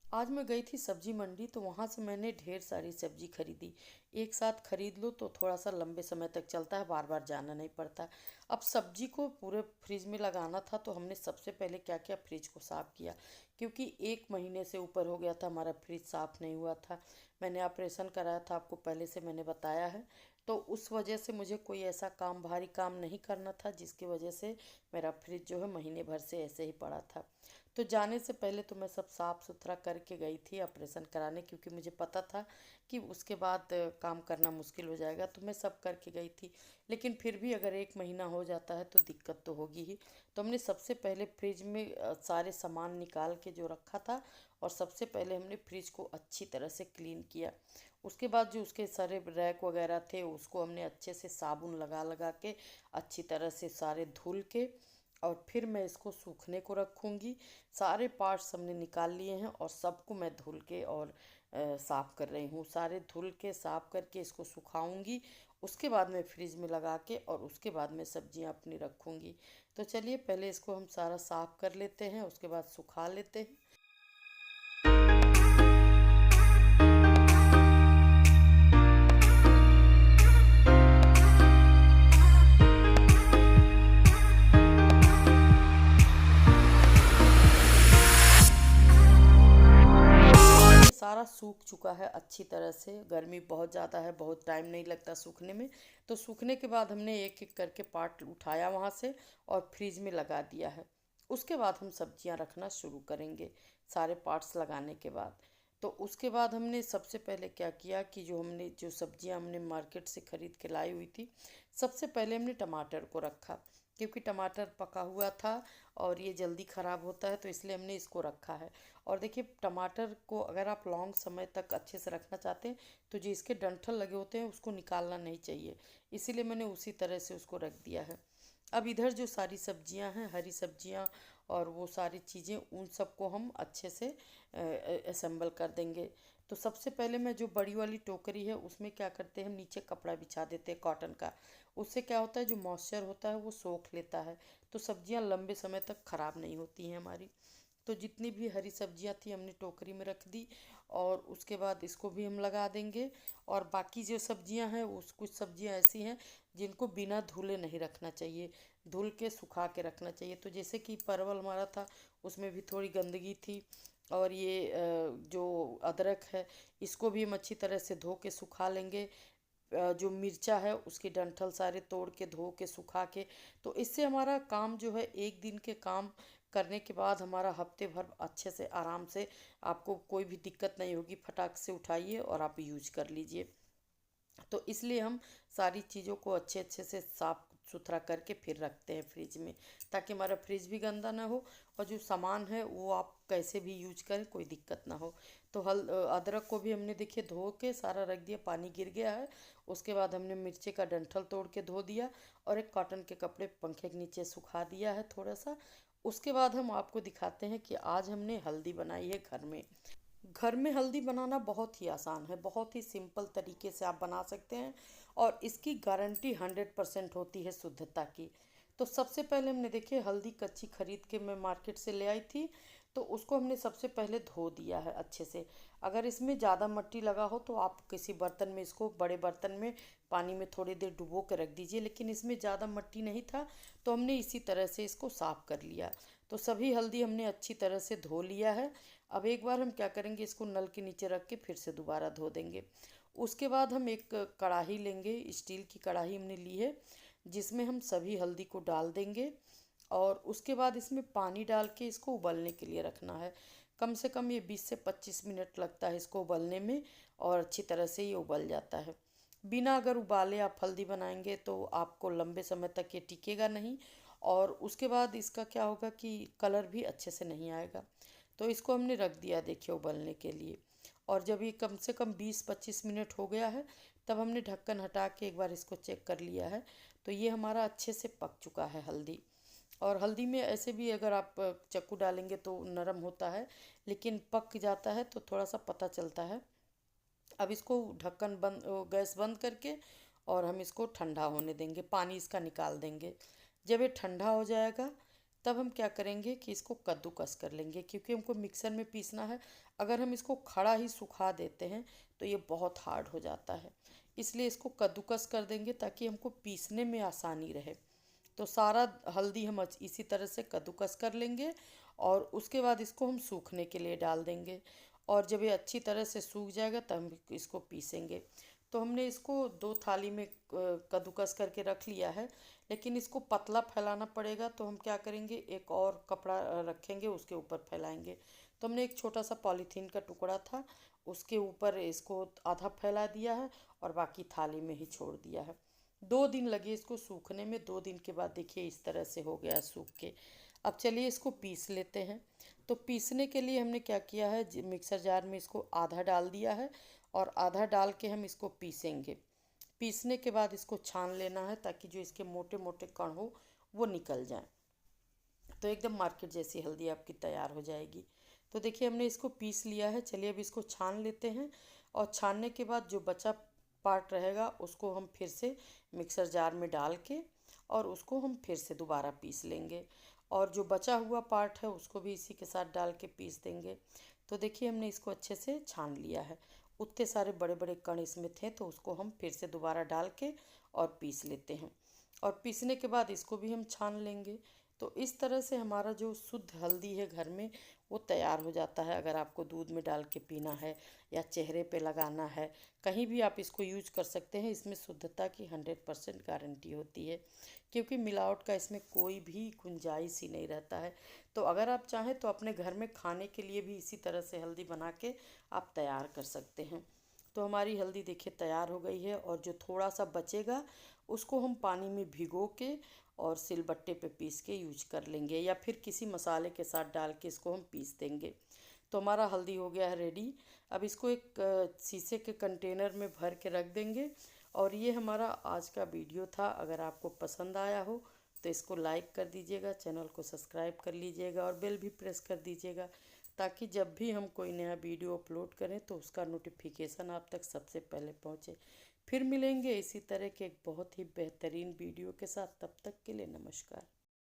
आज मैं गई थी सब्जी मंडी तो वहाँ से मैंने ढेर सारी सब्जी खरीदी। एक साथ खरीद लो तो थोड़ा सा लंबे समय तक चलता है, बार बार जाना नहीं पड़ता। अब सब्जी को पूरे फ्रिज में लगाना था तो हमने सबसे पहले क्या किया, फ्रिज को साफ़ किया। क्योंकि 1 महीने से ऊपर हो गया था हमारा फ्रिज साफ़ नहीं हुआ था। मैंने ऑपरेशन कराया था, आपको पहले से मैंने बताया है। तो उस वजह से मुझे कोई ऐसा काम, भारी काम नहीं करना था जिसकी वजह से मेरा फ्रिज जो है महीने भर से ऐसे ही पड़ा था। तो जाने से पहले तो मैं सब साफ़ सुथरा करके गई थी ऑपरेशन कराने, क्योंकि मुझे पता था कि उसके बाद काम करना मुश्किल हो जाएगा, तो मैं सब करके गई थी। लेकिन फिर भी अगर 1 महीना हो जाता है तो दिक्कत तो होगी ही। तो हमने सबसे पहले फ्रिज में सारे सामान निकाल के जो रखा था, और सबसे पहले हमने फ्रिज को अच्छी तरह से क्लीन किया। उसके बाद जो उसके सारे रैक वगैरह थे उसको हमने अच्छे से साबुन लगा लगा के अच्छी तरह से सारे धुल के, और फिर मैं इसको सूखने को रखूँगी। सारे पार्ट्स हमने निकाल लिए हैं और सबको मैं धुल के और साफ़ कर रही हूँ। सारे धुल के साफ़ करके इसको सुखाऊंगी। उसके बाद मैं फ्रिज में लगा के और उसके बाद मैं सब्जियां अपनी रखूँगी। तो चलिए पहले इसको हम सारा साफ़ कर लेते हैं, उसके बाद सुखा लेते हैं। ये सारा सूख चुका है अच्छी तरह से। गर्मी बहुत ज़्यादा है, बहुत टाइम नहीं लगता सूखने में। तो सूखने के बाद हमने एक एक करके पार्ट उठाया वहाँ से और फ्रिज में लगा दिया है। उसके बाद हम सब्जियाँ रखना शुरू करेंगे, सारे पार्ट्स लगाने के बाद। तो उसके बाद हमने सबसे पहले क्या किया कि जो सब्जियां हमने मार्केट से ख़रीद के लाई हुई थी, सबसे पहले हमने टमाटर को रखा। क्योंकि टमाटर पका हुआ था और ये जल्दी ख़राब होता है, तो इसलिए हमने इसको रखा है। और देखिए, टमाटर को अगर आप लॉन्ग समय तक अच्छे से रखना चाहते हैं तो जो इसके डंठल लगे होते हैं उसको निकालना नहीं चाहिए। इसीलिए मैंने उसी तरह से उसको रख दिया है। अब इधर जो सारी सब्जियां हैं, हरी सब्जियां और वो सारी चीज़ें, उन सबको हम अच्छे से असेंबल कर देंगे। तो सबसे पहले मैं जो बड़ी वाली टोकरी है उसमें क्या करते हैं, हम नीचे कपड़ा बिछा देते हैं कॉटन का। उससे क्या होता है, जो मॉइस्चर होता है वो सोख लेता है। तो सब्जियां लंबे समय तक ख़राब नहीं होती हैं हमारी। तो जितनी भी हरी सब्जियां थी हमने टोकरी में रख दी, और उसके बाद इसको भी हम लगा देंगे। और बाकी जो सब्जियां हैं, उस कुछ सब्जियां ऐसी हैं जिनको बिना धुले नहीं रखना चाहिए, धुल के सुखा के रखना चाहिए। तो जैसे कि परवल हमारा था, उसमें भी थोड़ी गंदगी थी। और ये जो अदरक है, इसको भी हम अच्छी तरह से धो के सुखा लेंगे। जो मिर्चा है उसके डंठल सारे तोड़ के धो के सुखा के। तो इससे हमारा काम जो है, एक दिन के काम करने के बाद हमारा हफ्ते भर अच्छे से आराम से, आपको कोई भी दिक्कत नहीं होगी। फटाक से उठाइए और आप यूज कर लीजिए। तो इसलिए हम सारी चीज़ों को अच्छे अच्छे से साफ सुथरा करके फिर रखते हैं फ्रिज में, ताकि हमारा फ्रिज भी गंदा ना हो और जो सामान है वो आप कैसे भी यूज करें, कोई दिक्कत ना हो। तो अदरक को भी हमने देखिए धो के सारा रख दिया, पानी गिर गया है। उसके बाद हमने मिर्ची का डंठल तोड़ के धो दिया और एक कॉटन के कपड़े पंखे के नीचे सुखा दिया है थोड़ा सा। उसके बाद हम आपको दिखाते हैं कि आज हमने हल्दी बनाई है घर में। घर में हल्दी बनाना बहुत ही आसान है, बहुत ही सिंपल तरीके से आप बना सकते हैं। और इसकी गारंटी 100% होती है शुद्धता की। तो सबसे पहले हमने देखिए हल्दी कच्ची खरीद के मैं मार्केट से ले आई थी। तो उसको हमने सबसे पहले धो दिया है अच्छे से। अगर इसमें ज़्यादा मट्टी लगा हो तो आप किसी बर्तन में, इसको बड़े बर्तन में पानी में थोड़ी देर डुबो के रख दीजिए। लेकिन इसमें ज़्यादा मट्टी नहीं था, तो हमने इसी तरह से इसको साफ़ कर लिया। तो सभी हल्दी हमने अच्छी तरह से धो लिया है। अब एक बार हम क्या करेंगे, इसको नल के नीचे रख के फिर से दोबारा धो देंगे। उसके बाद हम एक कढ़ाई लेंगे, स्टील की कढ़ाई हमने ली है, जिसमें हम सभी हल्दी को डाल देंगे। और उसके बाद इसमें पानी डाल के इसको उबलने के लिए रखना है। कम से कम ये 20 से 25 मिनट लगता है इसको उबलने में, और अच्छी तरह से ये उबल जाता है। बिना अगर उबाले आप हल्दी बनाएंगे तो आपको लंबे समय तक ये टिकेगा नहीं। और उसके बाद इसका क्या होगा कि कलर भी अच्छे से नहीं आएगा। तो इसको हमने रख दिया देखिए उबलने के लिए। और जब ये कम से कम 20-25 मिनट हो गया है, तब हमने ढक्कन हटा के एक बार इसको चेक कर लिया है। तो ये हमारा अच्छे से पक चुका है हल्दी। और हल्दी में ऐसे भी अगर आप चाकू डालेंगे तो नरम होता है, लेकिन पक जाता है तो थोड़ा सा पता चलता है। अब इसको ढक्कन बंद, गैस बंद करके, और हम इसको ठंडा होने देंगे, पानी इसका निकाल देंगे। जब ये ठंडा हो जाएगा तब हम क्या करेंगे कि इसको कद्दूकस कर लेंगे, क्योंकि हमको मिक्सर में पीसना है। अगर हम इसको खड़ा ही सुखा देते हैं तो ये बहुत हार्ड हो जाता है, इसलिए इसको कद्दूकस कर देंगे ताकि हमको पीसने में आसानी रहे। तो सारा हल्दी हम इसी तरह से कद्दूकस कर लेंगे और उसके बाद इसको हम सूखने के लिए डाल देंगे। और जब ये अच्छी तरह से सूख जाएगा तब हम इसको पीसेंगे। तो हमने इसको 2 थाली में कद्दूकस करके रख लिया है, लेकिन इसको पतला फैलाना पड़ेगा। तो हम क्या करेंगे, एक और कपड़ा रखेंगे, उसके ऊपर फैलाएंगे। तो हमने एक छोटा सा पॉलीथीन का टुकड़ा था, उसके ऊपर इसको आधा फैला दिया है और बाकी थाली में ही छोड़ दिया है। 2 दिन लगे इसको सूखने में। 2 दिन के बाद देखिए इस तरह से हो गया सूख के। अब चलिए इसको पीस लेते हैं। तो पीसने के लिए हमने क्या किया है, मिक्सर जार में इसको आधा डाल दिया है और आधा डाल के हम इसको पीसेंगे। पीसने के बाद इसको छान लेना है ताकि जो इसके मोटे मोटे कण हो वो निकल जाए। तो एकदम मार्केट जैसी हल्दी आपकी तैयार हो जाएगी। तो देखिए हमने इसको पीस लिया है। चलिए अब इसको छान लेते हैं और छानने के बाद जो बचा पार्ट रहेगा उसको हम फिर से मिक्सर जार में डाल के और उसको हम फिर से दोबारा पीस लेंगे। और जो बचा हुआ पार्ट है उसको भी इसी के साथ डाल के पीस देंगे। तो देखिए हमने इसको अच्छे से छान लिया है। उतने सारे बड़े बड़े कण इसमें थे तो उसको हम फिर से दोबारा डाल के और पीस लेते हैं। और पीसने के बाद इसको भी हम छान लेंगे। तो इस तरह से हमारा जो शुद्ध हल्दी है घर में वो तैयार हो जाता है। अगर आपको दूध में डाल के पीना है या चेहरे पे लगाना है, कहीं भी आप इसको यूज कर सकते हैं। इसमें शुद्धता की 100% गारंटी होती है, क्योंकि मिलावट का इसमें कोई भी गुंजाइश ही नहीं रहता है। तो अगर आप चाहें तो अपने घर में खाने के लिए भी इसी तरह से हल्दी बना के आप तैयार कर सकते हैं। तो हमारी हल्दी देखिए तैयार हो गई है। और जो थोड़ा सा बचेगा उसको हम पानी में भिगो के और सिलबट्टे पे पीस के यूज कर लेंगे, या फिर किसी मसाले के साथ डाल के इसको हम पीस देंगे। तो हमारा हल्दी हो गया है रेडी। अब इसको एक शीशे के कंटेनर में भर के रख देंगे। और ये हमारा आज का वीडियो था। अगर आपको पसंद आया हो तो इसको लाइक कर दीजिएगा, चैनल को सब्सक्राइब कर लीजिएगा और बेल भी प्रेस कर दीजिएगा, ताकि जब भी हम कोई नया वीडियो अपलोड करें तो उसका नोटिफिकेशन आप तक सबसे पहले पहुंचे। फिर मिलेंगे इसी तरह के एक बहुत ही बेहतरीन वीडियो के साथ। तब तक के लिए नमस्कार।